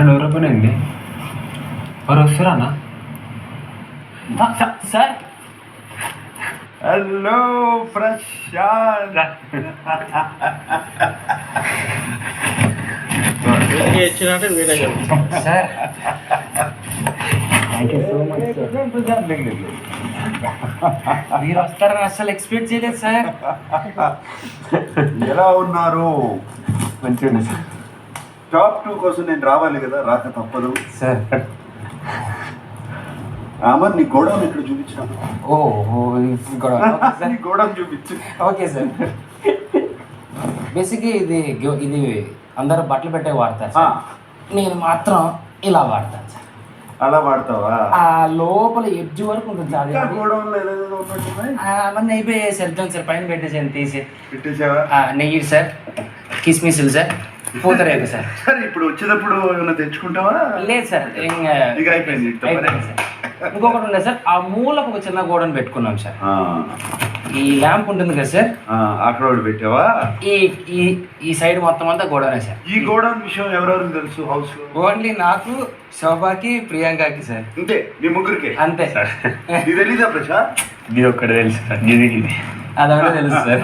Door open అయింది. ఎవరు వస్తారా అన్న? Sir hello Prashant. Sir thank you so much sir. మీరు వస్తారని అసలు ఎక్స్పెక్ట్ చేయలేదు సార్. ఎలా ఉన్నారు? మంచిగా ఉంది సార్. టాప్ 2 కోసం నేను రావాలి కదా, రాక తప్పదు సార్. అమర్ నీ గోడౌన్ ఇక్కడ చూపించాను. నీ గోడౌన్ చూపించు. Okay sir. బేసిక్గా ఇది అందరూ బట్టలు పెట్టే వాడతారు సార్. నేను మాత్రం ఇలా వాడతాను సార్. అలా వాడతావా? ఆ లోపల ఎడ్జ్ వరకు ఉంటుంది సార్. గోడౌన్ ఉన్నట్టున్నాయి. అవన్నీ అయిపోయాయి సార్. సార్ పైన పెట్టేసాను, తీసి పెట్టేసావా? నెయ్యి సార్, కిస్మిస్లు సార్, పూతరేకు సార్. సరే ఇప్పుడు వచ్చేటప్పుడు ఏమైనా తెచ్చుకుంటావా? లేదు సార్, ఇక అయిపోయింది సార్. ఇంకొకటి ఉంది సార్, ఆ మూలకు ఒక చిన్న గోడను పెట్టుకున్నాం సార్. ఈ ల్యాంప్ ఉంటుంది కదా సార్, అక్కడ ఒకటి పెట్టావా? ఈ సైడ్ మొత్తం అంతా గోడనే సార్. ఈ గోడౌన్ విషయం ఎవరెవరికి తెలుసు హౌస్ లో? ఓన్లీ నాకు, శోభాకి, ప్రియాంకకి సార్. అంతే, మీ ముగ్గురికి అంతే సార్. ఇది తెలీదా ప్రశాంత్? ఇది ఒక్కటి తెలుసు సార్. ఇది అదొకటి తెలుసు సార్.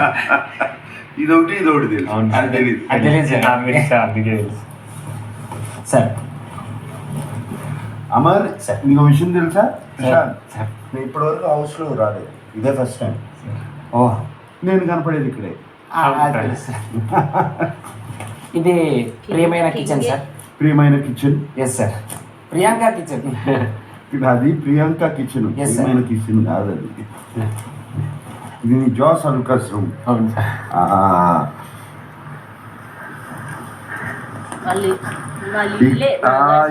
ఇదొకటి తెలుసు. అది తెలియదు సార్. అందుకే తెలుసు సార్. అమర్ సార్, నీకు విషయం తెలుసా? సార్ నేను ఇప్పటివరకు హౌస్ లో రాలేదు, ఇదే ఫస్ట్ టైం. ఓ, నేను కనపడేది ఇక్కడే. తెలుసు సార్. ఇది ప్రియమైన కిచెన్ సార్. ప్రియమైన kitchen? Yes sir. Priyanka kitchen. అది ప్రియాంక కిచెన్, Yes, sir. ప్రియమైన కిచెన్ కాదు అది. ఇది నీ జాస్ అల్కాస్ రూమ్. అవును సార్.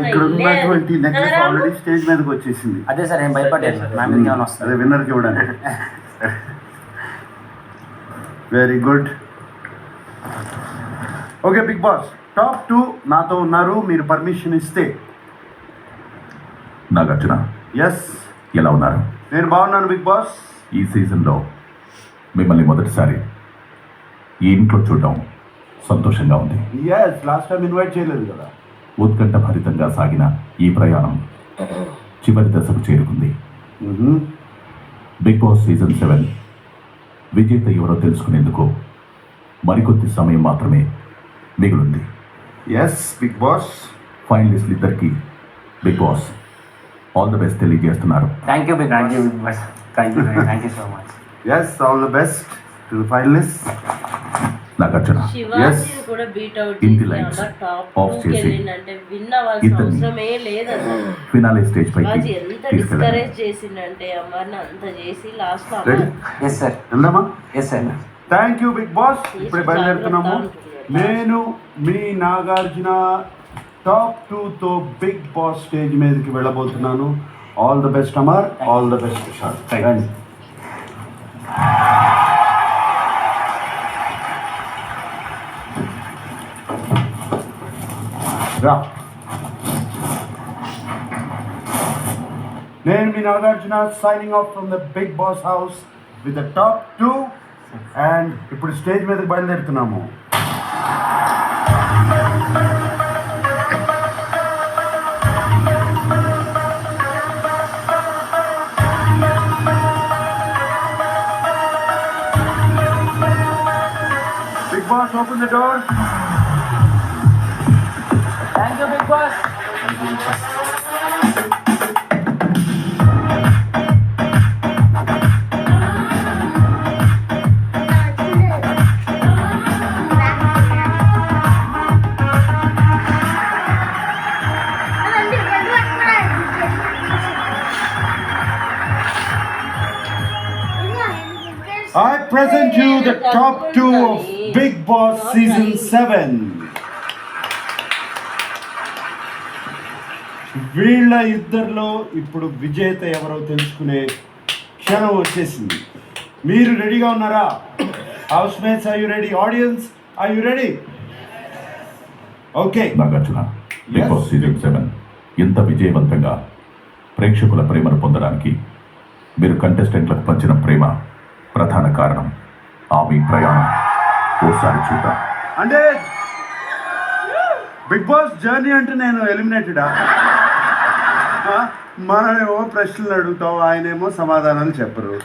ఇక్కడ ఉన్నటువంటి నెక్లెస్ ఆల్రెడీ స్టేజ్ మీదకి వచ్చేసింది. అదే సార్, నేను భయపడ్డాను సార్. నా మీద ఏమైనా వస్తుంది. అదే విన్నర్కి ఇవ్వడానికి. Very good. Okay Bigg Boss, top 2 నాతో ఉన్నారు. మీరు పర్మిషన్ ఇస్తే. నాగార్జున, ఎస్, ఎలా ఉన్నారు? నేను బాగున్నాను బిగ్ బాస్. ఈ సీజన్లో మిమ్మల్ని మొదటిసారి ఈ ఇంట్లో చూడడం సంతోషంగా ఉంది. ఎస్, లాస్ట్ టైం ఇన్వైట్ చేయలేదు కదా. ఉత్కంఠ భరితంగా సాగిన ఈ ప్రయాణం చివరి దశకు చేరుకుంది. బిగ్ బాస్ సీజన్ 7 విజేత ఎవరో తెలుసుకునేందుకు మరికొద్ది సమయం మాత్రమే మిగిలింది. ఎస్ బిగ్ బాస్, ఫైనలిస్టులు ఇద్దరికి Bigg Boss all the best తెలియజేస్తున్నారు. Thank you Bigg Boss. Thank you so much. Yes, all the best to the finalist. Nagarjuna, ఇంటి లైట్స్ ఆఫ్ చేసి ఫినాలే స్టేజ్ పైకి తీసుకెళ్ళాలి. Yes sir. వెళ్దామా? Yes sir. Thank you Bigg Boss. ఇప్పుడే బయలుదేరుతున్నాము. నేను మీ నాగార్జున టాప్ 2తో బిగ్ బాస్ స్టేజ్ మీదకి వెళ్ళబోతున్నాను. All the best Amar, all the best Prashant. నేను మీ Nagarjuna signing off from the big Boss house with the top 2. And ఇప్పుడు స్టేజ్ మీదకి బయలుదేరుతున్నాము. Bigg Boss, open the door. Thank you Bigg Boss. I present you the top 2 of Big Boss Season 7. వీళ్ళ ఇద్దరిలో ఇప్పుడు విజేత ఎవరో తెలుసుకునే క్షణం వచ్చేసింది. మీరు రెడీగా ఉన్నారా? Housemates, are you ready? Audience, are you ready? Okay. Nagarjuna, Bigg Boss season 7 ఎంత విజయవంతంగా ప్రేక్షకుల ప్రేమను పొందడానికి మీరు కంటెస్టెంట్లకు పంచిన ప్రేమ ప్రధాన కారణం. ఆ మీ ప్రయాణం ఓసారి చూద్దాం. అంటే బిగ్ బాస్ జర్నీ అంటే నేను ఎలిమినేటెడా? మనమేమో ప్రశ్నలు అడుగుతాం, ఆయనేమో సమాధానాలు చెప్పరు.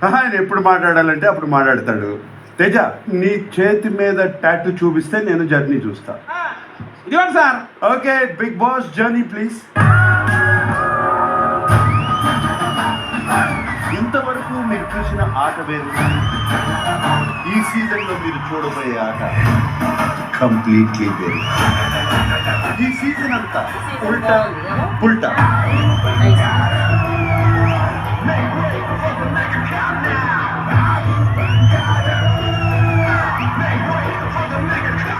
ఆయన ఎప్పుడు మాట్లాడాలంటే అప్పుడు మాట్లాడతాడు. తేజ, నీ చేతి మీద టాటూ చూపిస్తే నేను జర్నీ చూస్తా. ఇదిగోండి sir. Okay, Bigg Boss journey please. ఇంతవరకు మీరు చూసిన ఆట వేరు, ఈ సీజన్లో మీరు చూడబోయే ఆట కంప్లీట్లీ వేరు. ఈ సీజన్ అంతా ఉల్టా పుల్టా.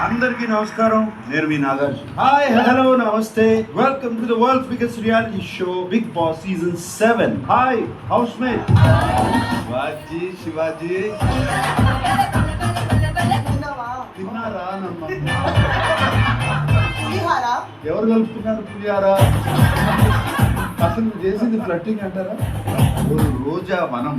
అందరికీ నమస్కారం, నేను మీ నాగార్జున. హాయ్, హలో, నమస్తే, welcome to the world's biggest reality show Bigg Boss season 7. Hi housemate Shivaji. తిన్నారా? ఎవరు కలుపుతున్నారు పులిహారా? అసలు చేసింది ఫ్లట్టింగ్ అంటారా? రోజా మనం